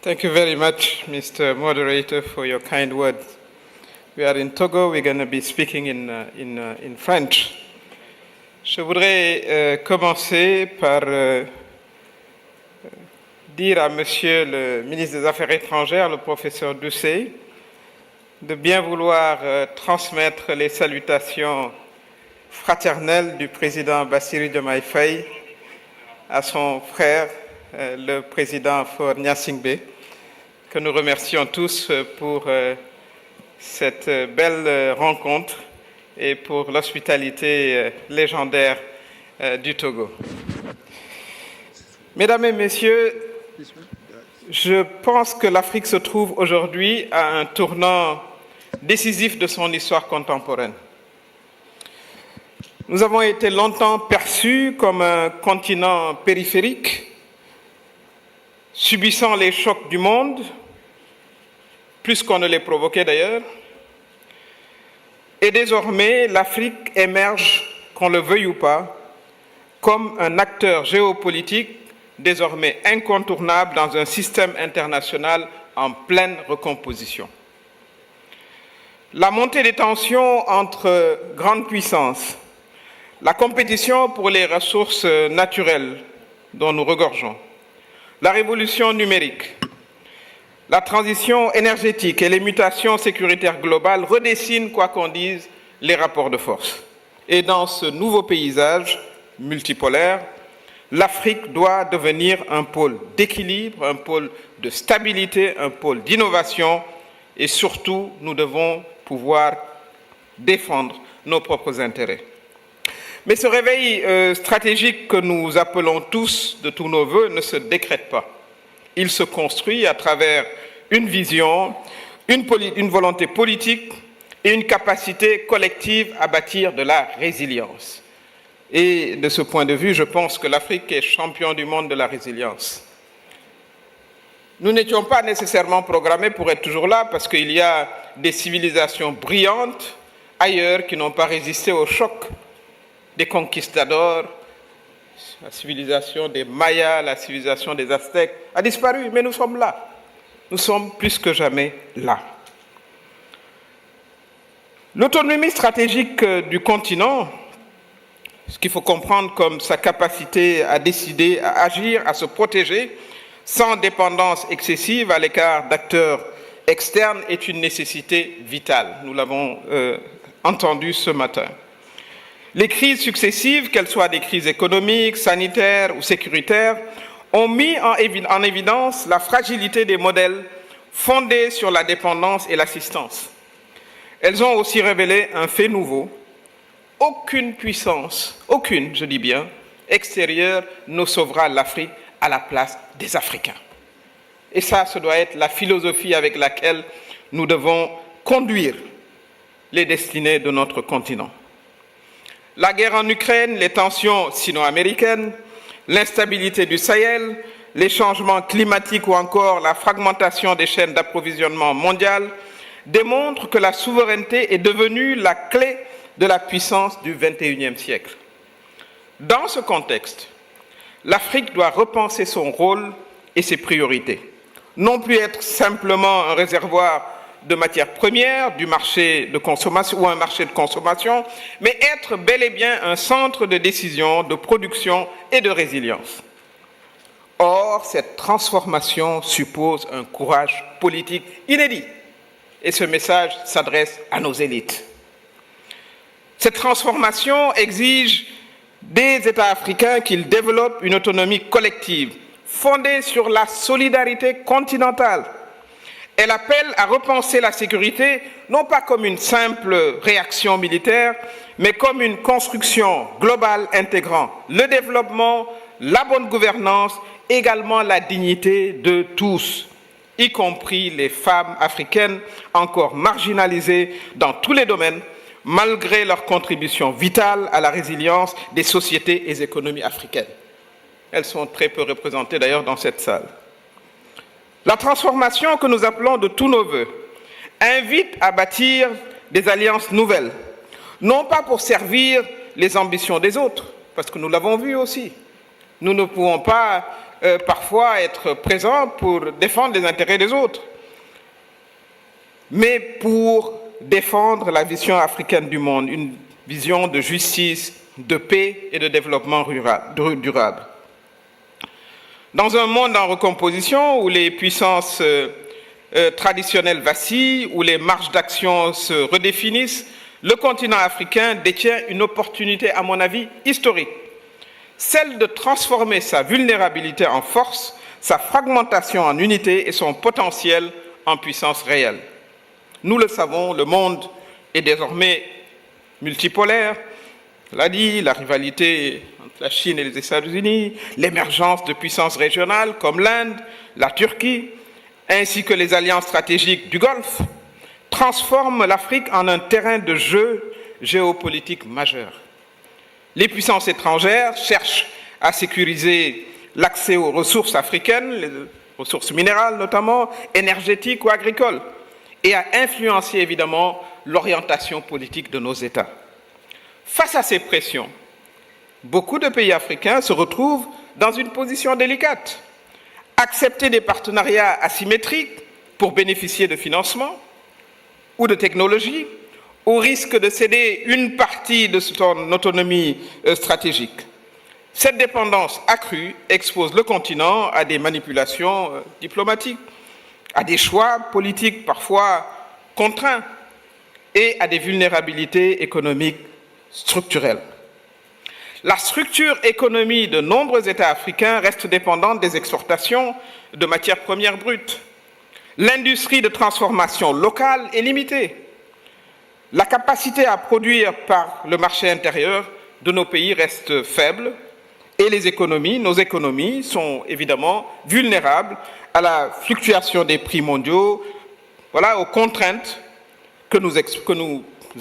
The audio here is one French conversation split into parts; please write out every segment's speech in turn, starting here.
Thank you very much, Mr. Moderator, for your kind words. We are in Togo. We're going to be speaking in French. Je voudrais commencer par dire à Monsieur le ministre des Affaires étrangères, le professeur Doucet, de bien vouloir transmettre les salutations fraternelles du président Bassirou Diomaye Faye à son frère, le président Faure Gnassingbé, que nous remercions tous pour cette belle rencontre et pour l'hospitalité légendaire du Togo. Mesdames et messieurs, je pense que l'Afrique se trouve aujourd'hui à un tournant décisif de son histoire contemporaine. Nous avons été longtemps perçus comme un continent périphérique, subissant les chocs du monde, plus qu'on ne les provoquait d'ailleurs. Et désormais, l'Afrique émerge, qu'on le veuille ou pas, comme un acteur géopolitique désormais incontournable dans un système international en pleine recomposition. La montée des tensions entre grandes puissances, la compétition pour les ressources naturelles dont nous regorgeons, la révolution numérique, la transition énergétique et les mutations sécuritaires globales redessinent, quoi qu'on dise, les rapports de force. Et dans ce nouveau paysage multipolaire, l'Afrique doit devenir un pôle d'équilibre, un pôle de stabilité, un pôle d'innovation et surtout, nous devons pouvoir défendre nos propres intérêts. Mais ce réveil stratégique que nous appelons tous de tous nos voeux ne se décrète pas. Il se construit à travers une vision, une volonté politique et une capacité collective à bâtir de la résilience. Et de ce point de vue, je pense que l'Afrique est champion du monde de la résilience. Nous n'étions pas nécessairement programmés pour être toujours là parce qu'il y a des civilisations brillantes ailleurs qui n'ont pas résisté au choc des conquistadors. La civilisation des Mayas, la civilisation des Aztèques a disparu, mais nous sommes là. Nous sommes plus que jamais là. L'autonomie stratégique du continent, ce qu'il faut comprendre comme sa capacité à décider, à agir, à se protéger, sans dépendance excessive à l'écart d'acteurs externes, est une nécessité vitale. Nous l'avons entendu ce matin. Les crises successives, qu'elles soient des crises économiques, sanitaires ou sécuritaires, ont mis en évidence la fragilité des modèles fondés sur la dépendance et l'assistance. Elles ont aussi révélé un fait nouveau. Aucune puissance, aucune, je dis bien, extérieure ne sauvera l'Afrique à la place des Africains. Et ça, ce doit être la philosophie avec laquelle nous devons conduire les destinées de notre continent. La guerre en Ukraine, les tensions sino-américaines, l'instabilité du Sahel, les changements climatiques ou encore la fragmentation des chaînes d'approvisionnement mondiales démontrent que la souveraineté est devenue la clé de la puissance du XXIe siècle. Dans ce contexte, l'Afrique doit repenser son rôle et ses priorités. Non plus être simplement un réservoir de matières premières du marché de consommation ou un marché de consommation, mais être bel et bien un centre de décision, de production et de résilience. Or, cette transformation suppose un courage politique inédit. Et ce message s'adresse à nos élites. Cette transformation exige des États africains qu'ils développent une autonomie collective fondée sur la solidarité continentale. Elle appelle à repenser la sécurité non pas comme une simple réaction militaire, mais comme une construction globale intégrant le développement, la bonne gouvernance, également la dignité de tous, y compris les femmes africaines encore marginalisées dans tous les domaines, malgré leur contribution vitale à la résilience des sociétés et des économies africaines. Elles sont très peu représentées d'ailleurs dans cette salle. La transformation que nous appelons de tous nos voeux invite à bâtir des alliances nouvelles, non pas pour servir les ambitions des autres, parce que nous l'avons vu aussi, Nous ne pouvons pas parfois être présents pour défendre les intérêts des autres, mais pour défendre la vision africaine du monde, une vision de justice, de paix et de développement durable. Dans un monde en recomposition où les puissances traditionnelles vacillent, où les marges d'action se redéfinissent, le continent africain détient une opportunité, à mon avis, historique, celle de transformer sa vulnérabilité en force, sa fragmentation en unité et son potentiel en puissance réelle. Nous le savons, le monde est désormais multipolaire. On l'a dit, la rivalité entre la Chine et les États-Unis, l'émergence de puissances régionales comme l'Inde, la Turquie, ainsi que les alliances stratégiques du Golfe, transforment l'Afrique en un terrain de jeu géopolitique majeur. Les puissances étrangères cherchent à sécuriser l'accès aux ressources africaines, les ressources minérales notamment, énergétiques ou agricoles, et à influencer évidemment l'orientation politique de nos États. Face à ces pressions, beaucoup de pays africains se retrouvent dans une position délicate. Accepter des partenariats asymétriques pour bénéficier de financements ou de technologies, au risque de céder une partie de son autonomie stratégique. Cette dépendance accrue expose le continent à des manipulations diplomatiques, à des choix politiques parfois contraints et à des vulnérabilités économiques structurelles. La structure économique de nombreux États africains reste dépendante des exportations de matières premières brutes. L'industrie de transformation locale est limitée. La capacité à produire par le marché intérieur de nos pays reste faible et nos économies sont évidemment vulnérables à la fluctuation des prix mondiaux, voilà, aux contraintes que nous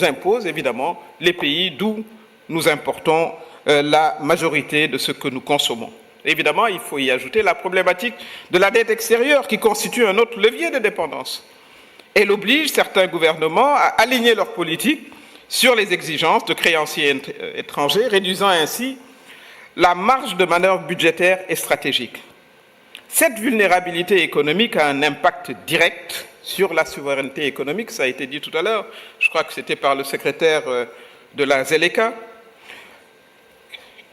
imposent évidemment les pays d'où nous importons la majorité de ce que nous consommons. Évidemment, il faut y ajouter la problématique de la dette extérieure qui constitue un autre levier de dépendance. Elle oblige certains gouvernements à aligner leur politique sur les exigences de créanciers étrangers, réduisant ainsi la marge de manœuvre budgétaire et stratégique. Cette vulnérabilité économique a un impact direct sur la souveraineté économique, ça a été dit tout à l'heure, je crois que c'était par le secrétaire de la ZLECA.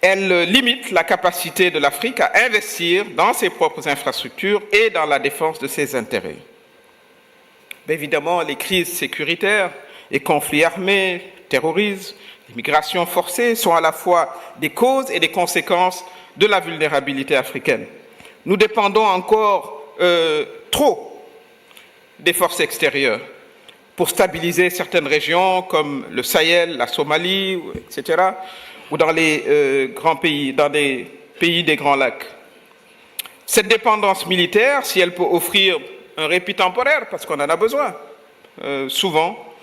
Elle limite la capacité de l'Afrique à investir dans ses propres infrastructures et dans la défense de ses intérêts. Mais évidemment, les crises sécuritaires, les conflits armés, terrorisme, les migrations forcées sont à la fois des causes et des conséquences de la vulnérabilité africaine. Nous dépendons encore trop des forces extérieures pour stabiliser certaines régions comme le Sahel, la Somalie, etc., ou dans les grands pays, dans des pays des Grands Lacs. Cette dépendance militaire, si elle peut offrir un répit temporaire, parce qu'on en a besoin, souvent,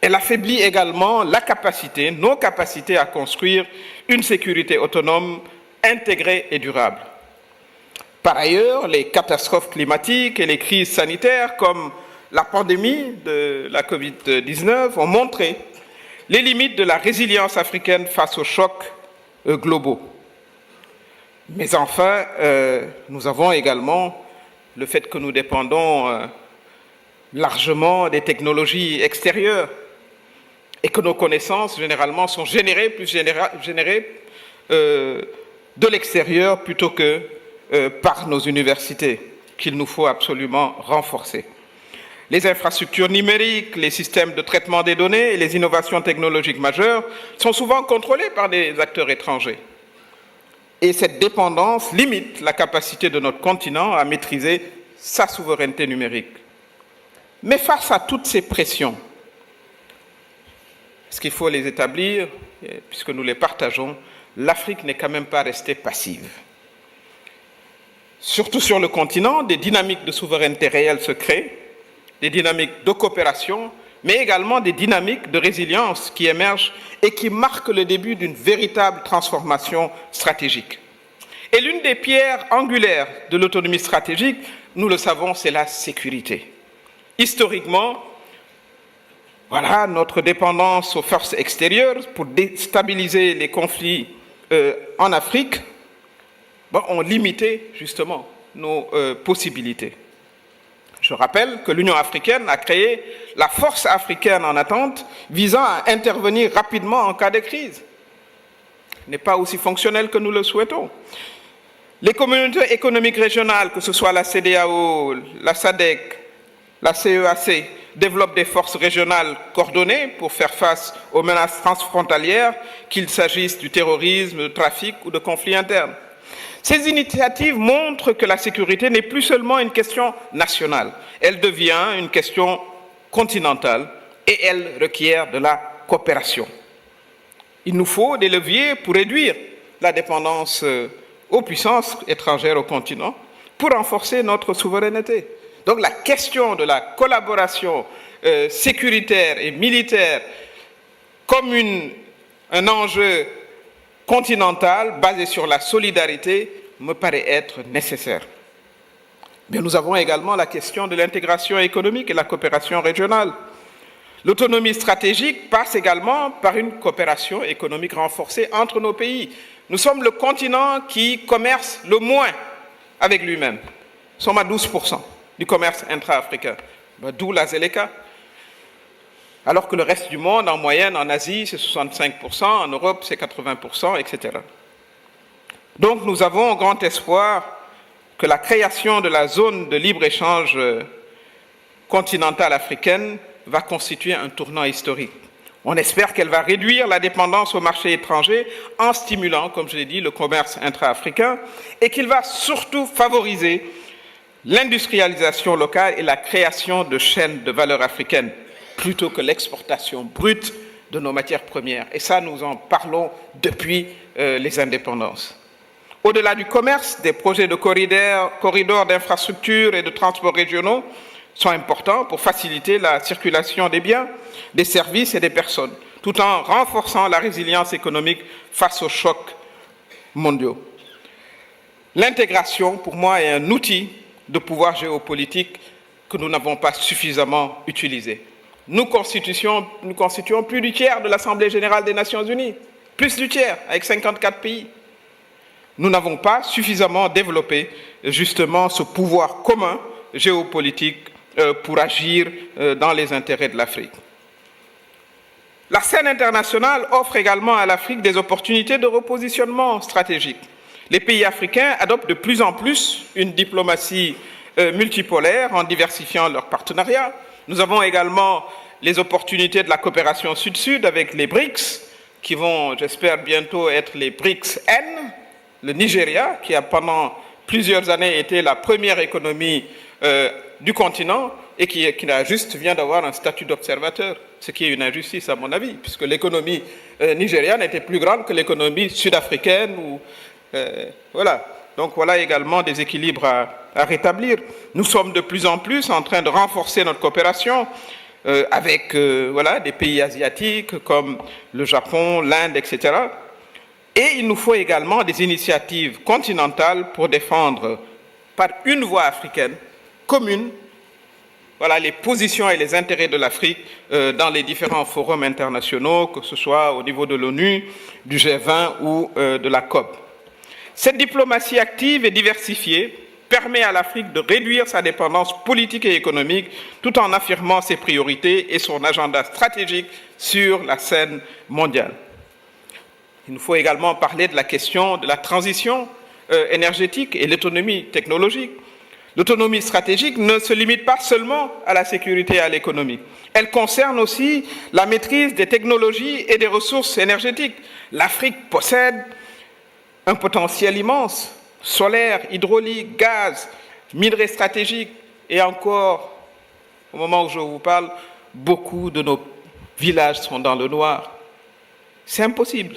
elle affaiblit également nos capacités à construire une sécurité autonome, intégrée et durable. Par ailleurs, les catastrophes climatiques et les crises sanitaires, comme la pandémie de la Covid-19, ont montré les limites de la résilience africaine face aux chocs globaux. Mais enfin, nous avons également le fait que nous dépendons largement des technologies extérieures et que nos connaissances, généralement, sont générées de l'extérieur plutôt que par nos universités, qu'il nous faut absolument renforcer. Les infrastructures numériques, les systèmes de traitement des données et les innovations technologiques majeures sont souvent contrôlés par des acteurs étrangers. Et cette dépendance limite la capacité de notre continent à maîtriser sa souveraineté numérique. Mais face à toutes ces pressions, ce qu'il faut les établir, puisque nous les partageons, l'Afrique n'est quand même pas restée passive. Surtout sur le continent, des dynamiques de souveraineté réelle se créent, des dynamiques de coopération, mais également des dynamiques de résilience qui émergent et qui marquent le début d'une véritable transformation stratégique. Et l'une des pierres angulaires de l'autonomie stratégique, nous le savons, c'est la sécurité. Historiquement, voilà, notre dépendance aux forces extérieures pour déstabiliser les conflits en Afrique ont limité justement nos possibilités. Je rappelle que l'Union africaine a créé la force africaine en attente visant à intervenir rapidement en cas de crise. Ce n'est pas aussi fonctionnel que nous le souhaitons. Les communautés économiques régionales, que ce soit la CEDEAO, la SADC, la CEAC, développent des forces régionales coordonnées pour faire face aux menaces transfrontalières, qu'il s'agisse du terrorisme, du trafic ou de conflits internes. Ces initiatives montrent que la sécurité n'est plus seulement une question nationale, elle devient une question continentale et elle requiert de la coopération. Il nous faut des leviers pour réduire la dépendance aux puissances étrangères au continent, pour renforcer notre souveraineté. Donc la question de la collaboration sécuritaire et militaire comme un enjeu continental basé sur la solidarité me paraît être nécessaire. Mais nous avons également la question de l'intégration économique et la coopération régionale. L'autonomie stratégique passe également par une coopération économique renforcée entre nos pays. Nous sommes le continent qui commerce le moins avec lui-même. Nous sommes à 12% du commerce intra-africain, d'où la ZLECA. Alors que le reste du monde, en moyenne, en Asie, c'est 65%, en Europe, c'est 80%, etc. Donc nous avons grand espoir que la création de la zone de libre-échange continentale africaine va constituer un tournant historique. On espère qu'elle va réduire la dépendance au marché étranger en stimulant, comme je l'ai dit, le commerce intra-africain et qu'il va surtout favoriser l'industrialisation locale et la création de chaînes de valeur africaines plutôt que l'exportation brute de nos matières premières. Et ça, nous en parlons depuis les indépendances. Au-delà du commerce, des projets de corridors d'infrastructures et de transports régionaux sont importants pour faciliter la circulation des biens, des services et des personnes, tout en renforçant la résilience économique face aux chocs mondiaux. L'intégration, pour moi, est un outil de pouvoir géopolitique que nous n'avons pas suffisamment utilisé. Nous constituons plus du tiers de l'Assemblée générale des Nations unies, plus du tiers, avec 54 pays. Nous n'avons pas suffisamment développé justement ce pouvoir commun géopolitique pour agir dans les intérêts de l'Afrique. La scène internationale offre également à l'Afrique des opportunités de repositionnement stratégique. Les pays africains adoptent de plus en plus une diplomatie multipolaire en diversifiant leurs partenariats. Nous avons également les opportunités de la coopération sud-sud avec les BRICS, qui vont, j'espère, bientôt être les BRICS-N, le Nigeria, qui a pendant plusieurs années été la première économie du continent et qui vient d'avoir un statut d'observateur, ce qui est une injustice à mon avis, puisque l'économie nigériane était plus grande que l'économie sud-africaine. Voilà. Donc voilà également des équilibres à rétablir. Nous sommes de plus en plus en train de renforcer notre coopération avec des pays asiatiques comme le Japon, l'Inde, etc. Et il nous faut également des initiatives continentales pour défendre par une voix africaine commune les positions et les intérêts de l'Afrique dans les différents forums internationaux, que ce soit au niveau de l'ONU, du G20 ou de la COP. Cette diplomatie active et diversifiée permet à l'Afrique de réduire sa dépendance politique et économique tout en affirmant ses priorités et son agenda stratégique sur la scène mondiale. Il nous faut également parler de la question de la transition énergétique et l'autonomie technologique. L'autonomie stratégique ne se limite pas seulement à la sécurité et à l'économie. Elle concerne aussi la maîtrise des technologies et des ressources énergétiques. L'Afrique possède un potentiel immense, solaire, hydraulique, gaz, minerais stratégiques, et encore, au moment où je vous parle, beaucoup de nos villages sont dans le noir. C'est impossible.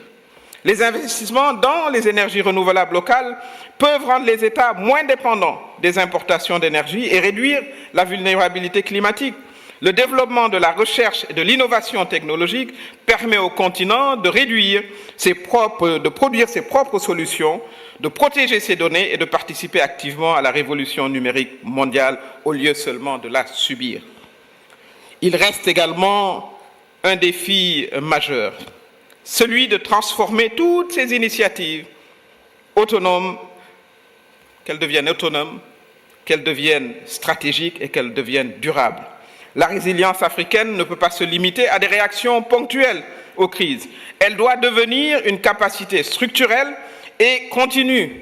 Les investissements dans les énergies renouvelables locales peuvent rendre les États moins dépendants des importations d'énergie et réduire la vulnérabilité climatique. Le développement de la recherche et de l'innovation technologique permet au continent de produire ses propres solutions, de protéger ses données et de participer activement à la révolution numérique mondiale au lieu seulement de la subir. Il reste également un défi majeur, celui de transformer toutes ces initiatives autonomes qu'elle devienne autonome, qu'elle devienne stratégique et qu'elle devienne durable. La résilience africaine ne peut pas se limiter à des réactions ponctuelles aux crises. Elle doit devenir une capacité structurelle et continue.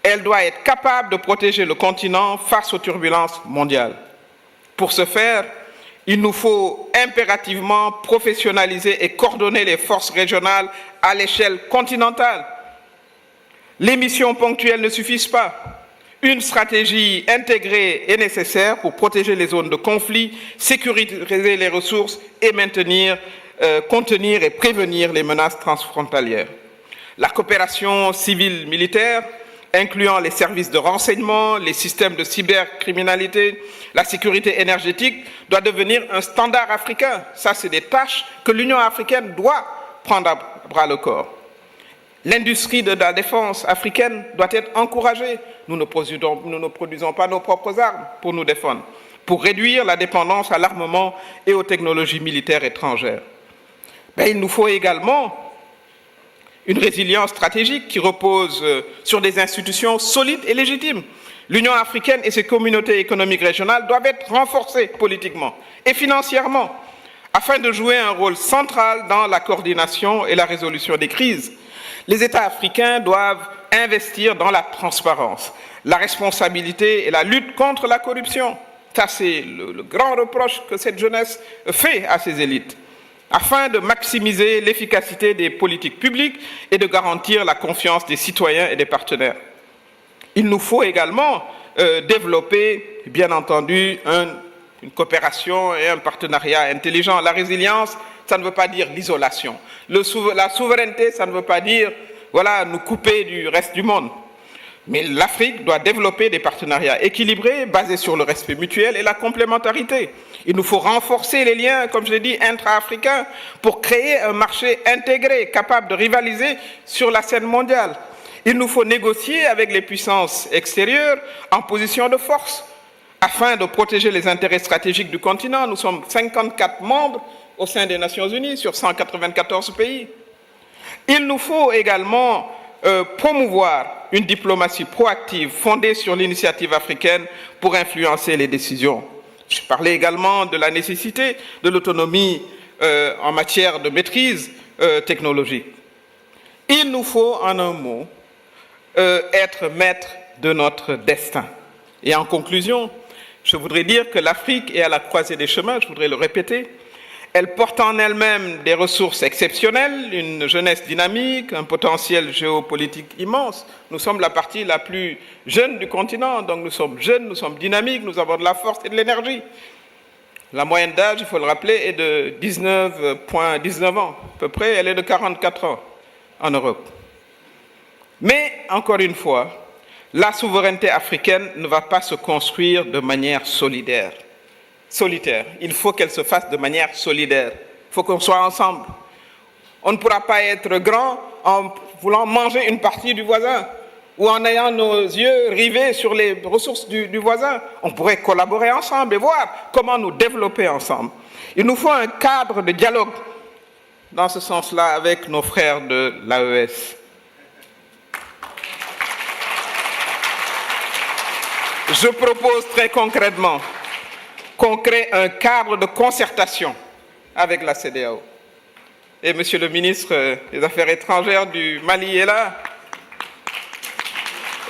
Elle doit être capable de protéger le continent face aux turbulences mondiales. Pour ce faire, il nous faut impérativement professionnaliser et coordonner les forces régionales à l'échelle continentale. Les missions ponctuelles ne suffisent pas. Une stratégie intégrée est nécessaire pour protéger les zones de conflit, sécuriser les ressources et contenir et prévenir les menaces transfrontalières. La coopération civile-militaire, incluant les services de renseignement, les systèmes de cybercriminalité, la sécurité énergétique, doit devenir un standard africain. Ça, c'est des tâches que l'Union africaine doit prendre à bras le corps. L'industrie de la défense africaine doit être encouragée. Nous ne produisons pas nos propres armes pour nous défendre, pour réduire la dépendance à l'armement et aux technologies militaires étrangères. Mais il nous faut également une résilience stratégique qui repose sur des institutions solides et légitimes. L'Union africaine et ses communautés économiques régionales doivent être renforcées politiquement et financièrement afin de jouer un rôle central dans la coordination et la résolution des crises. Les États africains doivent investir dans la transparence, la responsabilité et la lutte contre la corruption. Ça, c'est le grand reproche que cette jeunesse fait à ces élites, afin de maximiser l'efficacité des politiques publiques et de garantir la confiance des citoyens et des partenaires. Il nous faut également développer, bien entendu, une coopération et un partenariat intelligent. La résilience, ça ne veut pas dire l'isolation. La souveraineté, ça ne veut pas dire, voilà, nous couper du reste du monde. Mais l'Afrique doit développer des partenariats équilibrés, basés sur le respect mutuel et la complémentarité. Il nous faut renforcer les liens, comme je l'ai dit, intra-africains, pour créer un marché intégré, capable de rivaliser sur la scène mondiale. Il nous faut négocier avec les puissances extérieures en position de force, afin de protéger les intérêts stratégiques du continent. Nous sommes 54 membres au sein des Nations Unies sur 194 pays. Il nous faut également promouvoir une diplomatie proactive fondée sur l'initiative africaine pour influencer les décisions. Je parlais également de la nécessité de l'autonomie en matière de maîtrise technologique. Il nous faut, en un mot, être maître de notre destin. Et en conclusion, je voudrais dire que l'Afrique est à la croisée des chemins, je voudrais le répéter. Elle porte en elle-même des ressources exceptionnelles, une jeunesse dynamique, un potentiel géopolitique immense. Nous sommes la partie la plus jeune du continent, donc nous sommes jeunes, nous sommes dynamiques, nous avons de la force et de l'énergie. La moyenne d'âge, il faut le rappeler, est de 19,19 ans. À peu près, elle est de 44 ans en Europe. Mais, encore une fois, la souveraineté africaine ne va pas se construire de manière solitaire. Il faut qu'elle se fasse de manière solidaire. Il faut qu'on soit ensemble. On ne pourra pas être grand en voulant manger une partie du voisin ou en ayant nos yeux rivés sur les ressources du voisin. On pourrait collaborer ensemble et voir comment nous développer ensemble. Il nous faut un cadre de dialogue dans ce sens-là avec nos frères de l'AES. Je propose très concrètement qu'on crée un cadre de concertation avec la CEDEAO. Et Monsieur le ministre des Affaires étrangères du Mali est là,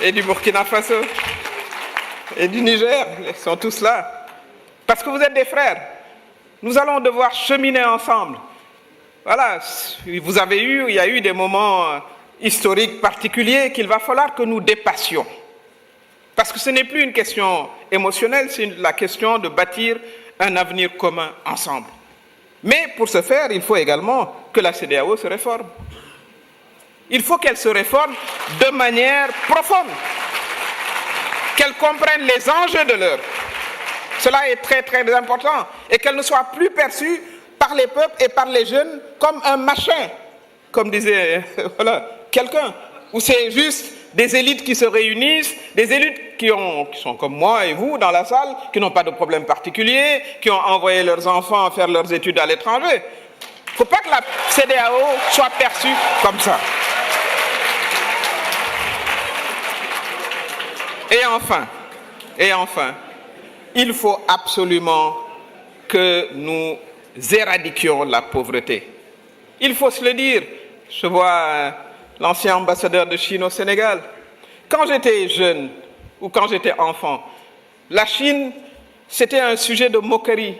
et du Burkina Faso, et du Niger, ils sont tous là. Parce que vous êtes des frères. Nous allons devoir cheminer ensemble. Voilà, il y a eu des moments historiques particuliers qu'il va falloir que nous dépassions. Parce que ce n'est plus une question émotionnelle, c'est la question de bâtir un avenir commun ensemble. Mais pour ce faire, il faut également que la CEDEAO se réforme. Il faut qu'elle se réforme de manière profonde, qu'elle comprenne les enjeux de l'heure. Cela est très très important et qu'elle ne soit plus perçue par les peuples et par les jeunes comme un machin, comme disait quelqu'un, où c'est juste des élites qui se réunissent, des élites qui sont comme moi et vous dans la salle, qui n'ont pas de problème particulier, qui ont envoyé leurs enfants faire leurs études à l'étranger. Il ne faut pas que la CEDEAO soit perçue comme ça. Et enfin, il faut absolument que nous éradiquions la pauvreté. Il faut se le dire. Je vois l'ancien ambassadeur de Chine au Sénégal. Quand j'étais jeune ou quand j'étais enfant, la Chine, c'était un sujet de moquerie.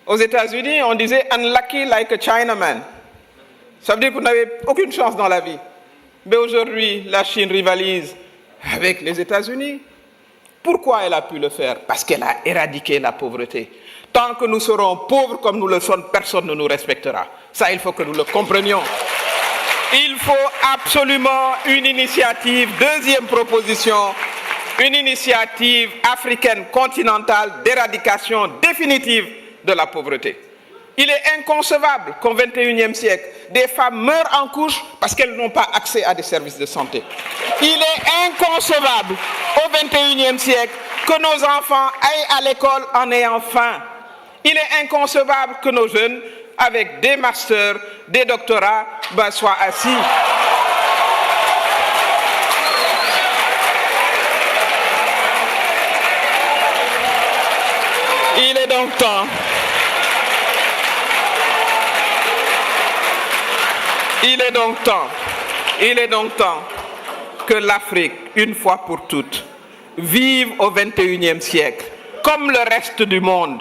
Aux États-Unis, on disait « unlucky like a Chinaman ». Ça veut dire que vous n'avez aucune chance dans la vie. Mais aujourd'hui, la Chine rivalise avec les États-Unis. Pourquoi elle a pu le faire? Parce qu'elle a éradiqué la pauvreté. Tant que nous serons pauvres comme nous le sommes, personne ne nous respectera. Ça, il faut que nous le comprenions. Il faut absolument une initiative, deuxième proposition, une initiative africaine continentale d'éradication définitive de la pauvreté. Il est inconcevable qu'au XXIe siècle, des femmes meurent en couche parce qu'elles n'ont pas accès à des services de santé. Il est inconcevable au XXIe siècle que nos enfants aillent à l'école en ayant faim. Il est inconcevable que nos jeunes, avec des masters, des doctorats, soient assis. Il est donc temps. Il est donc temps que l'Afrique, une fois pour toutes, vive au XXIe siècle, comme le reste du monde,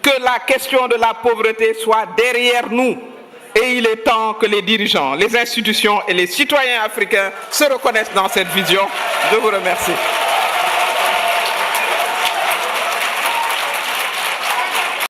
que la question de la pauvreté soit derrière nous. Et il est temps que les dirigeants, les institutions et les citoyens africains se reconnaissent dans cette vision. Je vous remercie.